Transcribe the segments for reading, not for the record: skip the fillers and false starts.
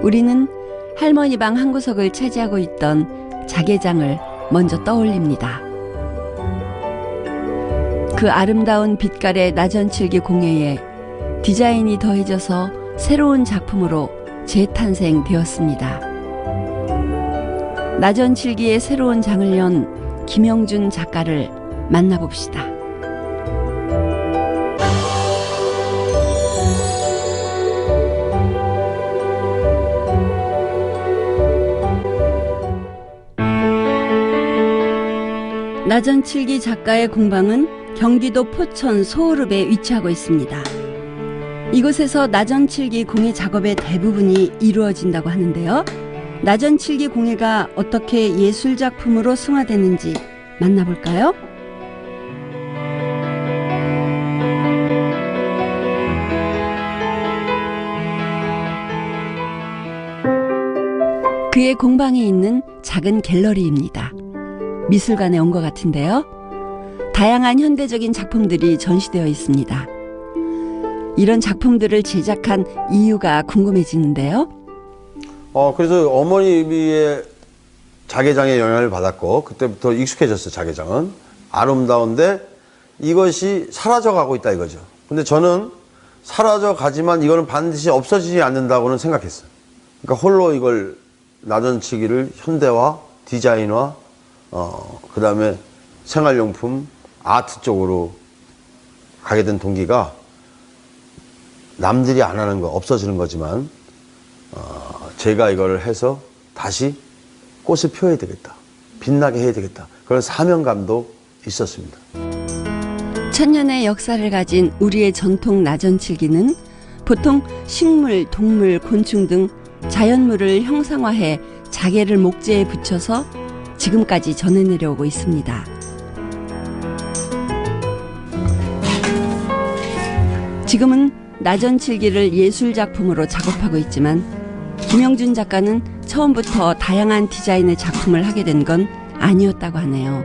우리는 할머니 방 한 구석을 차지하고 있던 자개장을 먼저 떠올립니다. 그 아름다운 빛깔의 나전칠기 공예에 디자인이 더해져서 새로운 작품으로 재탄생되었습니다. 나전칠기의 새로운 장을 연 김영준 작가를 만나봅시다. 나전칠기 작가의 공방은 경기도 포천 소호읍에 위치하고 있습니다. 이곳에서 나전칠기 공예 작업의 대부분이 이루어진다고 하는데요. 나전칠기 공예가 어떻게 예술작품으로 승화되는지 만나볼까요? 그의 공방에 있는 작은 갤러리입니다. 미술관에 온 것 같은데요. 다양한 현대적인 작품들이 전시되어 있습니다. 이런 작품들을 제작한 이유가 궁금해지는데요. 그래서 어머니의 자개장에 영향을 받았고 그때부터 익숙해졌어요. 자개장은 아름다운데 이것이 사라져가고 있다 이거죠. 근데 저는 사라져가지만 이거는 반드시 없어지지 않는다고는 생각했어요. 그러니까 홀로 이걸 나전치기를 현대화, 디자인화, 그 다음에 생활용품, 아트 쪽으로 가게 된 동기가 남들이 안 하는 거 없어지는 거지만 제가 이걸 해서 다시 꽃을 피워야 되겠다, 빛나게 해야 되겠다, 그런 사명감도 있었습니다. 천년의 역사를 가진 우리의 전통 나전칠기는 보통 식물, 동물, 곤충 등 자연물을 형상화해 자개를 목재에 붙여서 지금까지 전해내려오고 있습니다. 지금은 나전칠기를 예술작품으로 작업하고 있지만 김영준 작가는 처음부터 다양한 디자인의 작품을 하게 된 건 아니었다고 하네요.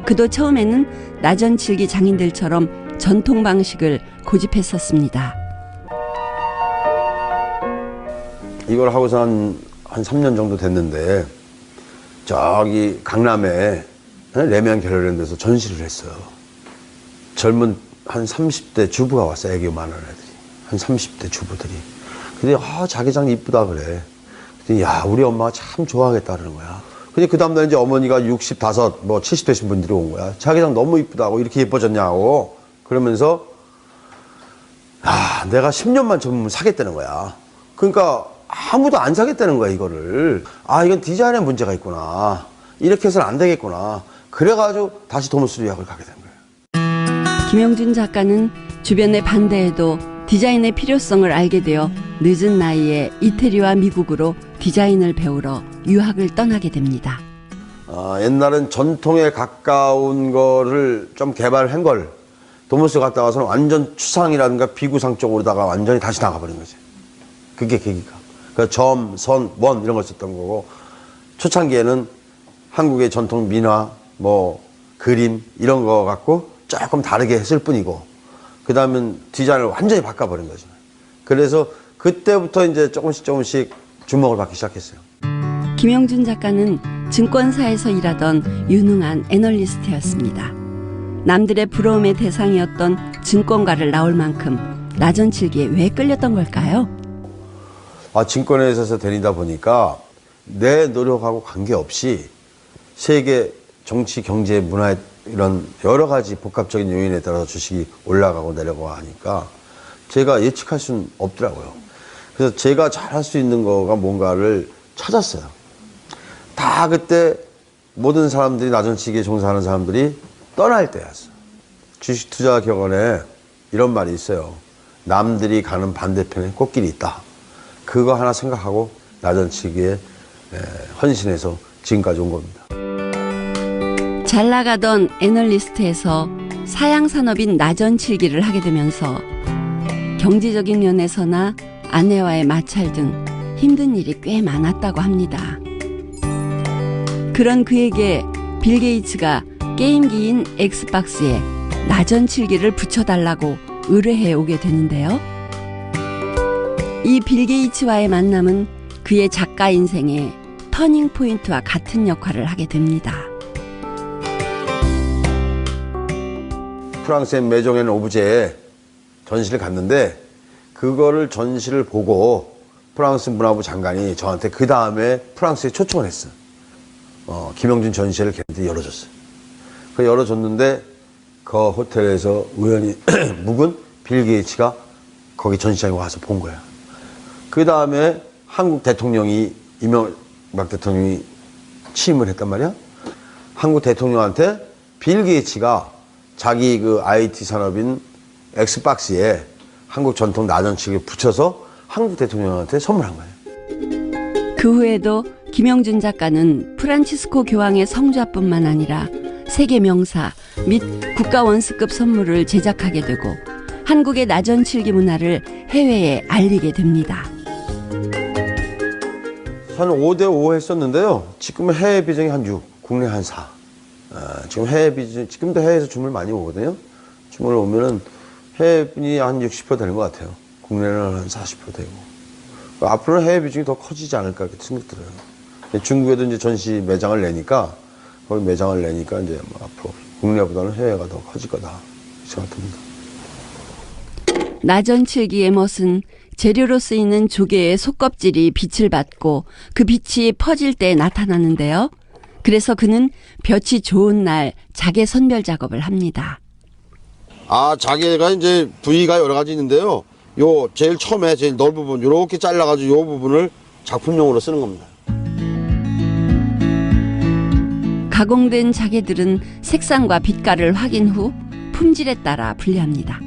그도 처음에는 나전칠기 장인들처럼 전통 방식을 고집했었습니다. 이걸 하고서 한 3년 정도 됐는데 저기 강남에 레미안 갤러리라는 데서 전시를 했어요. 젊은 한 30대 주부가 왔어요. 애기 많은 애들이. 한 30대 주부들이. 근데 자개장 이쁘다 그래. 그랬더니 야, 우리 엄마가 참 좋아하겠다 그러는 거야. 근데 그 다음날 이제 어머니가 65, 70 되신 분들이 온 거야. 자개장 너무 이쁘다고, 이렇게 예뻐졌냐고. 그러면서 내가 10년만 젊으면 사겠다는 거야. 그러니까 아무도 안 사겠다는 거야, 이거를. 이건 디자인에 문제가 있구나. 이렇게 해서는 안 되겠구나. 그래가지고 다시 도무스리학을 가게 된 거예요. 김영준 작가는 주변의 반대에도 디자인의 필요성을 알게 되어 늦은 나이에 이태리와 미국으로 디자인을 배우러 유학을 떠나게 됩니다. 옛날엔 전통에 가까운 거를 좀 개발한 걸 도무스 갔다 와서는 완전 추상이라든가 비구상 쪽으로다가 완전히 다시 나가버린 거지. 그게 계기가. 그 점, 선, 원 이런 걸 썼던 거고, 초창기에는 한국의 전통 민화, 그림 이런 거 갖고 조금 다르게 했을 뿐이고, 그 다음엔 디자인을 완전히 바꿔버린 거죠. 그래서 그때부터 이제 조금씩 주목을 받기 시작했어요. 김영준 작가는 증권사에서 일하던 유능한 애널리스트였습니다. 남들의 부러움의 대상이었던 증권가를 나올 만큼 나전칠기에 왜 끌렸던 걸까요? 증권회사에서 다니다 보니까 내 노력하고 관계없이 세계 정치, 경제, 문화 이런 여러 가지 복합적인 요인에 따라서 주식이 올라가고 내려가고 하니까 제가 예측할 수는 없더라고요. 그래서 제가 잘할 수 있는 거가 뭔가를 찾았어요. 다 그때 모든 사람들이 나전치기에 종사하는 사람들이 떠날 때였어요. 주식투자격언에 이런 말이 있어요. 남들이 가는 반대편에 꽃길이 있다. 그거 하나 생각하고 나전치기에 헌신해서 지금까지 온 겁니다. 잘 나가던 애널리스트에서 사양산업인 나전칠기를 하게 되면서 경제적인 면에서나 아내와의 마찰 등 힘든 일이 꽤 많았다고 합니다. 그런 그에게 빌 게이츠가 게임기인 엑스박스에 나전칠기를 붙여달라고 의뢰해 오게 되는데요. 이 빌 게이츠와의 만남은 그의 작가 인생의 터닝 포인트와 같은 역할을 하게 됩니다. 프랑스의 메종엔 오브제에 전시를 갔는데 그거를 전시를 보고 프랑스 문화부 장관이 저한테 그 다음에 프랑스에 초청을 했어. 김영준 전시회를 걔한테 열어줬어요. 그 열어줬는데 그 호텔에서 우연히 묵은 빌 게이츠가 거기 전시장에 와서 본 거야. 그 다음에 한국 대통령이 이명박 대통령이 취임을 했단 말이야. 한국 대통령한테 빌 게이츠가 자기 그 IT 산업인 엑스박스에 한국 전통 나전치기를 붙여서 한국 대통령한테 선물한 거예요. 그 후에도 김영준 작가는 프란치스코 교황의 성좌뿐만 아니라 세계 명사 및 국가 원수급 선물을 제작하게 되고 한국의 나전칠기 문화를 해외에 알리게 됩니다. 한 5대5 했었는데요. 지금은 해외 비중이 한 6, 국내 한 4. 지금 해외 비중, 지금도 해외에서 주문 많이 오거든요. 주문을 오면은 해외분이 한 60% 되는 것 같아요. 국내는 한 40% 되고. 앞으로는 해외 비중이 더 커지지 않을까 이렇게 생각 들어요. 중국에도 이제 전시 매장을 내니까, 거기 매장을 내니까 이제 앞으로 국내보다는 해외가 더 커질 거다 생각 듭니다. 나전칠기의 멋은 재료로 쓰이는 조개의 속껍질이 빛을 받고 그 빛이 퍼질 때 나타나는데요. 그래서 그는 볕이 좋은 날 자개 선별 작업을 합니다. 자개가 이제 부위가 여러 가지 있는데요. 요 제일 처음에 제일 넓은 부분 요렇게 잘라가지고 요 부분을 작품용으로 쓰는 겁니다. 가공된 자개들은 색상과 빛깔을 확인 후 품질에 따라 분리합니다.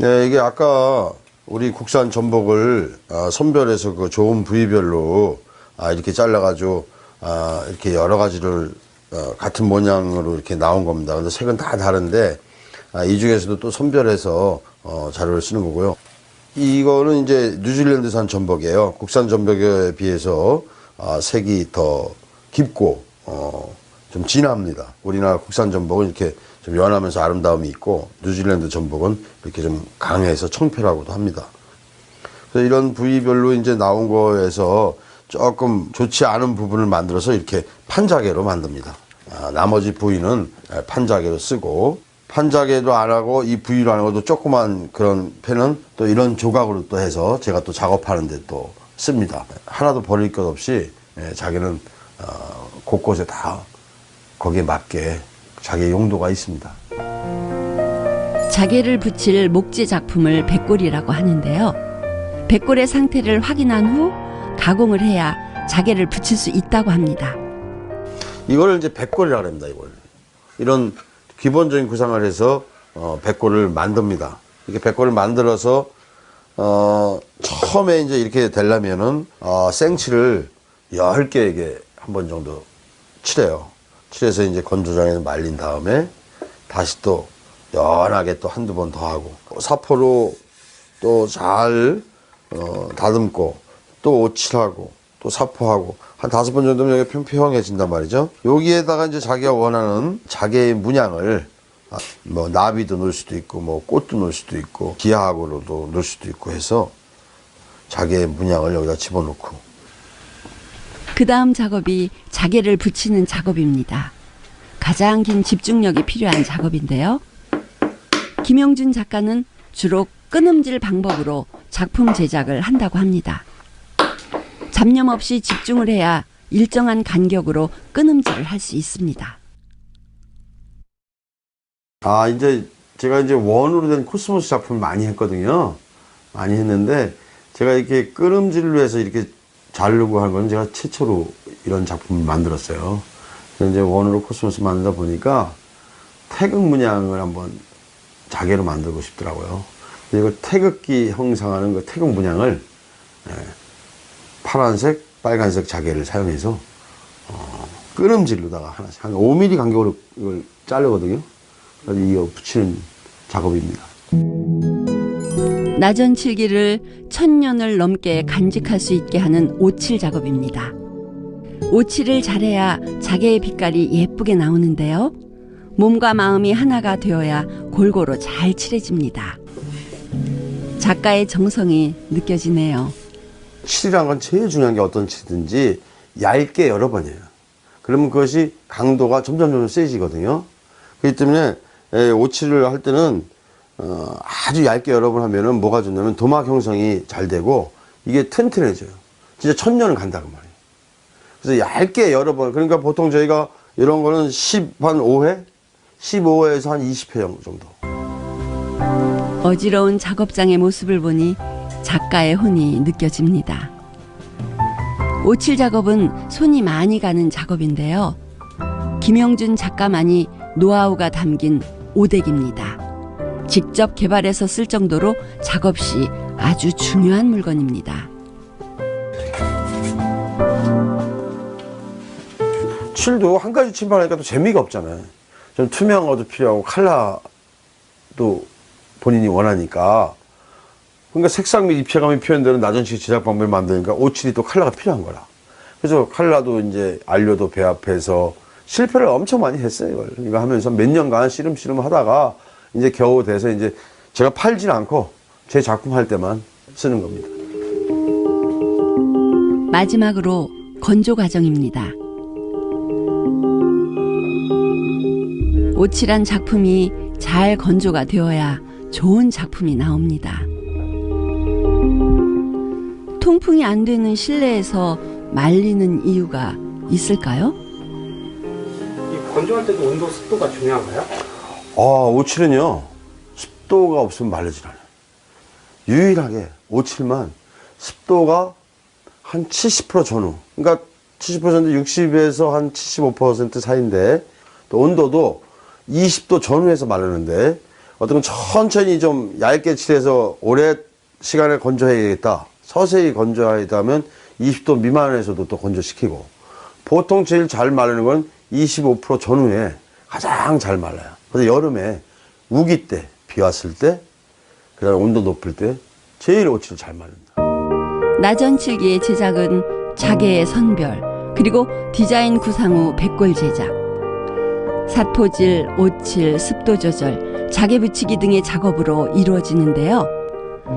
네, 이게 아까 우리 국산 전복을 선별해서 그 좋은 부위별로 이렇게 잘라가지고 이렇게 여러 가지를 같은 모양으로 이렇게 나온 겁니다. 근데 색은 다 다른데 이 중에서도 또 선별해서 자료를 쓰는 거고요. 이거는 이제 뉴질랜드산 전복이에요. 국산 전복에 비해서 색이 더 깊고 좀 진합니다. 우리나라 국산 전복은 이렇게 좀 연하면서 아름다움이 있고 뉴질랜드 전복은 이렇게 좀 강해서 청표라고도 합니다. 그래서 이런 부위별로 이제 나온 거에서 조금 좋지 않은 부분을 만들어서 이렇게 판자개로 만듭니다. 나머지 부위는 판자개로 쓰고 판자개도 안 하고 이 부위로 안 하고도 조그만 그런 펜은 또 이런 조각으로 또 해서 제가 또 작업하는데 또 씁니다. 하나도 버릴 것 없이 자기는 곳곳에 다 거기에 맞게 자기의 용도가 있습니다. 자개를 붙일 목재 작품을 백골이라고 하는데요. 백골의 상태를 확인한 후 가공을 해야 자개를 붙일 수 있다고 합니다. 이걸 이제 백골이라고 합니다. 이런 기본적인 구상을 해서 백골을 만듭니다. 이렇게 백골을 만들어서 처음에 이제 이렇게 되려면은 생칠을 10개 이게 한 번 정도 칠해요. 칠해서 이제 건조장에서 말린 다음에 다시 또 연하게 또 한두 번 더 하고 사포로 또 잘 다듬고 또 오칠하고 또 사포하고 한 5번 정도면 여기 평평해진단 말이죠. 여기에다가 이제 자기가 원하는 자개의 문양을 뭐 나비도 넣을 수도 있고 뭐 꽃도 넣을 수도 있고 기하학으로도 넣을 수도 있고 해서 자개의 문양을 여기다 집어넣고 그 다음 작업이 자개를 붙이는 작업입니다. 가장 긴 집중력이 필요한 작업인데요. 김영준 작가는 주로 끊음질 방법으로 작품 제작을 한다고 합니다. 잡념 없이 집중을 해야 일정한 간격으로 끊음질을 할 수 있습니다. 이제 제가 이제 원으로 된 코스모스 작품을 많이 했거든요. 많이 했는데 제가 이렇게 끊음질로 해서 이렇게 자르고 한 건 제가 최초로 이런 작품을 만들었어요. 그래서 이제 원으로 코스모스 만들다 보니까 태극 문양을 한번 자개로 만들고 싶더라고요. 이걸 태극기 형상하는 그 태극 문양을 파란색, 빨간색 자개를 사용해서 끊음질로다가 하나씩 한 5mm 간격으로 이걸 자르거든요. 그래서 이거 붙이는 작업입니다. 나전칠기를 1000년을 넘게 간직할 수 있게 하는 오칠 작업입니다. 오칠을 잘해야 자개의 빛깔이 예쁘게 나오는데요. 몸과 마음이 하나가 되어야 골고루 잘 칠해집니다. 작가의 정성이 느껴지네요. 칠이란 건 제일 중요한 게 어떤 칠이든지 얇게 여러 번이에요. 그러면 그것이 강도가 점점 세지거든요. 그렇기 때문에 오칠을 할 때는 아주 얇게 여러 번 하면은 뭐가 좋냐면 도막 형성이 잘 되고 이게 튼튼해져요. 진짜 1000년은 간다고 말이에요. 그래서 얇게 여러 번, 그러니까 보통 저희가 이런 거는 15회? 15회에서 한 20회 정도. 어지러운 작업장의 모습을 보니 작가의 혼이 느껴집니다. 오칠 작업은 손이 많이 가는 작업인데요. 김영준 작가만이 노하우가 담긴 오덱입니다. 직접 개발해서 쓸 정도로 작업 시 아주 중요한 물건입니다. 칠도 한 가지 칠만 하니까 또 재미가 없잖아요. 좀 투명한 것도 필요하고 컬러도 본인이 원하니까. 그러니까 색상 및 입체감이 표현되는 나전식 제작 방법을 만드니까 오칠이 또 컬러가 필요한 거라. 그래서 컬러도 이제 안료도 배합해서 실패를 엄청 많이 했어요. 이걸. 이거 하면서 몇 년간 씨름씨름 하다가 이제 겨우 돼서 이제 제가 팔진 않고 제 작품 할 때만 쓰는 겁니다. 마지막으로 건조 과정입니다. 오칠한 작품이 잘 건조가 되어야 좋은 작품이 나옵니다. 통풍이 안 되는 실내에서 말리는 이유가 있을까요? 이 건조할 때도 온도, 습도가 중요한가요? 오칠은요, 습도가 없으면 말리질 않아요. 유일하게 오칠만 습도가 한 70% 전후, 그러니까 70% 60에서 한 75% 사이인데, 또 온도도 20도 전후에서 마르는데, 어떤 건 천천히 좀 얇게 칠해서 오래 시간을 건조해야겠다, 서서히 건조하다면 20도 미만에서도 또 건조시키고, 보통 제일 잘 마르는 건 25% 전후에 가장 잘 말라요. 그래서 여름에 우기 때, 비 왔을 때, 그 다음에 온도 높을 때 제일 오칠 잘 마릅니다. 나전칠기의 제작은 자개의 선별, 그리고 디자인 구상 후 백골 제작, 사포질, 오칠, 습도 조절, 자개 붙이기 등의 작업으로 이루어지는데요.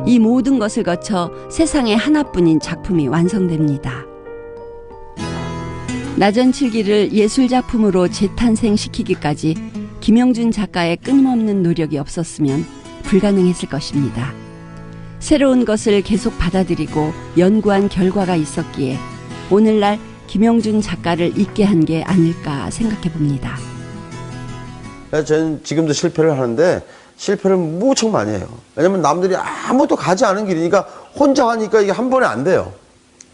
이 모든 것을 거쳐 세상에 하나뿐인 작품이 완성됩니다. 나전칠기를 예술작품으로 재탄생시키기까지 김영준 작가의 끊임없는 노력이 없었으면 불가능했을 것입니다. 새로운 것을 계속 받아들이고 연구한 결과가 있었기에 오늘날 김영준 작가를 있게 한 게 아닐까 생각해 봅니다. 저는 지금도 실패를 하는데 실패를 무척 많이 해요. 왜냐면 남들이 아무도 가지 않은 길이니까 혼자 하니까 이게 한 번에 안 돼요.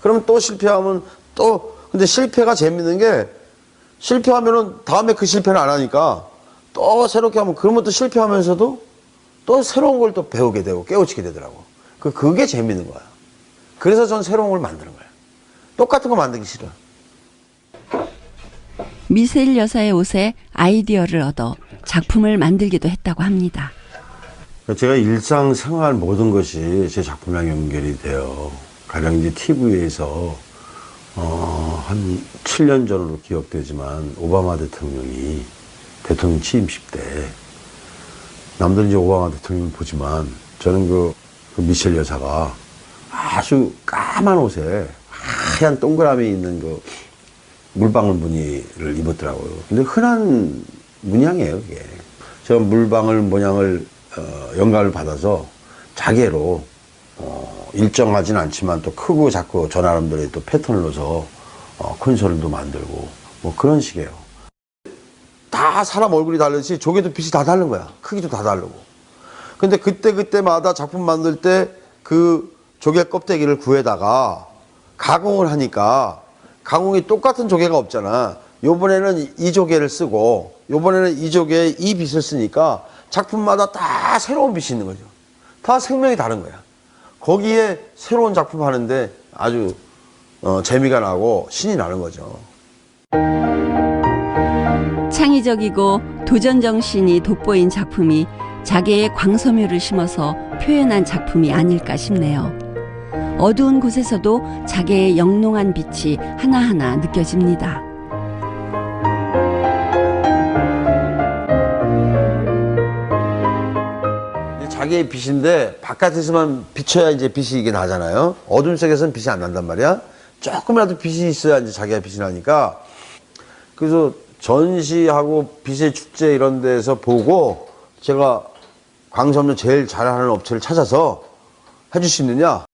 그러면 또 실패하면 또, 근데 실패가 재밌는 게 실패하면은 다음에 그 실패는 안 하니까 또 새롭게 하면 그러면 또 실패하면서도 또 새로운 걸 또 배우게 되고 깨우치게 되더라고. 그게 재밌는 거야. 그래서 전 새로운 걸 만드는 거야. 똑같은 거 만들기 싫어. 미세일 여사의 옷에 아이디어를 얻어 작품을 만들기도 했다고 합니다. 제가 일상생활 모든 것이 제 작품이랑 연결이 돼요. 가령 이제 TV에서 한 7년 전으로 기억되지만 오바마 대통령이 대통령 취임식 때 남들은 이제 오바마 대통령을 보지만 저는 그 미셸 여사가 아주 까만 옷에 하얀 동그라미 있는 그 물방울 무늬를 입었더라고요. 근데 흔한 문양이에요, 그게. 제가 물방울 모양을 영감을 받아서 자개로 일정하진 않지만 또 크고 작고 저 나름대로 또 패턴을 넣어서 콘솔도 만들고 뭐 그런 식이에요. 다 사람 얼굴이 다르듯이 조개도 빛이 다 다른 거야. 크기도 다 다르고. 근데 그때마다 작품 만들 때 그 조개 껍데기를 구해다가 가공을 하니까 가공이 똑같은 조개가 없잖아. 요번에는 이 조개를 쓰고 요번에는 이 조개의 이 빛을 쓰니까 작품마다 다 새로운 빛이 있는 거죠. 다 생명이 다른 거야. 거기에 새로운 작품 하는데 아주 재미가 나고 신이 나는 거죠. 창의적이고 도전 정신이 돋보인 작품이 자개의 광섬유를 심어서 표현한 작품이 아닐까 싶네요. 어두운 곳에서도 자개의 영롱한 빛이 하나하나 느껴집니다. 자기의 빛인데 바깥에서만 비춰야 이제 빛이 이게 나잖아요. 어둠 속에서는 빛이 안 난단 말이야. 조금이라도 빛이 있어야 이제 자기가 빛이 나니까. 그래서 전시하고 빛의 축제 이런 데서 보고 제가 광섬유 제일 잘하는 업체를 찾아서 해줄 수 있느냐?